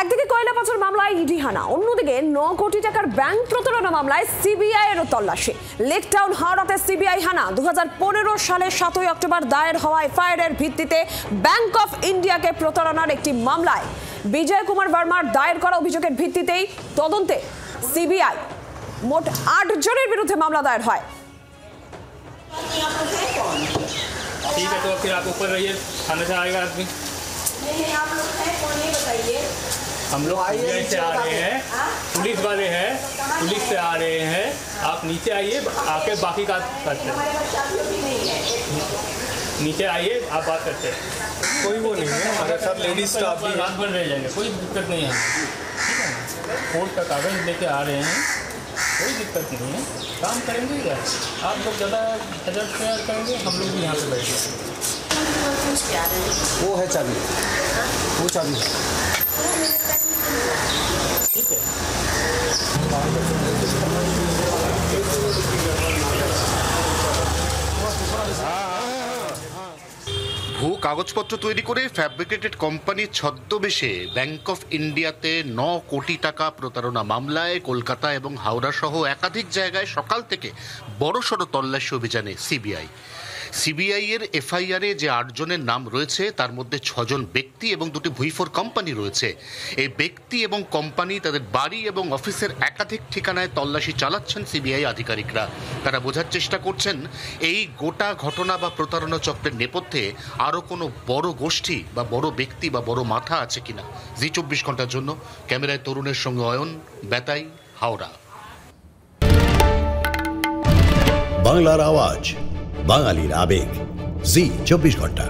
একদিকে কয়লা পাচার মামলায় ইডি হানা, অন্যদিকে 9 কোটি টাকার ব্যাংক প্রতারণা মামলায় সিবিআই এর তল্লাশি। লেক টাউন হাওড়াতে সিবিআই হানা। 2015 সালের 7 অক্টোবর দায়ের হওয়া এফআইআর ভিত্তিতে ব্যাংক অফ ইন্ডিয়াকে প্রতারণার একটি মামলায় বিজয় কুমার বর্মার দায়ের করা অভিযোগের ভিত্তিতেই তদন্তে সিবিআই মোট 8 জনের বিরুদ্ধে মামলা দায়ের হয়। ठीक है, तो फिर आप ऊपर रहिए, थाने से आएगा आदमी। नहीं, आप लोग हैं कौन ये बताइए। हम लोग पुलिस से आ रहे हैं, पुलिस वाले हैं, पुलिस से आ रहे हैं। आप नीचे आइए, आके बाकी का करते हैं। नीचे आइए, आप बात करते हैं। कोई वो नहीं है हमारे साथ, लेडीज स्टाफ भी बात बन रह जाएंगे, कोई दिक्कत नहीं है। ठीक है ना, कोर्ट का कागज लेके आ रहे हैं, कोई दिक्कत नहीं है, काम करेंगे क्या। आप लोग ज़्यादा हजार प्यार करेंगे, हम लोग भी यहाँ पे बैठे। वो है चाबी, वो चाबी है। ठीक है, ভুয়ো কাগজপত্র তৈরি করে ফ্যাব্রিকেটেড কোম্পানির ছদ্মবেশে ব্যাংক অফ ইন্ডিয়াতে 9 কোটি টাকা প্রতারণা মামলায় কলকাতা এবং হাওড়া সহ একাধিক জায়গায় সকাল থেকে বড়সড় তল্লাশি অভিযানে সিবিআই এর এফআইআরে যে 8 জনের নাম রয়েছে তার মধ্যে 6 জন ব্যক্তি এবং 2টি ভুইফোর কোম্পানি রয়েছে। এই ব্যক্তি এবং কোম্পানি তাদের বাড়ি এবং অফিসের একাধিক ঠিকানায় তল্লাশি চালাচ্ছেন সিবিআই আধিকারিকরা। তারা বোঝার চেষ্টা করছেন এই গোটা ঘটনা বা প্রতারণা চক্রের নেপথ্যে আরও কোনো বড় গোষ্ঠী বা বড় ব্যক্তি বা বড় মাথা আছে কিনা। জি 24 ঘন্টার জন্য ক্যামেরায় তরুণের সঙ্গে অয়ন, বেতাই, হাওড়া। বাংলার আওয়াজ, বাঙালির আবেগ, জি 24 ঘন্টা।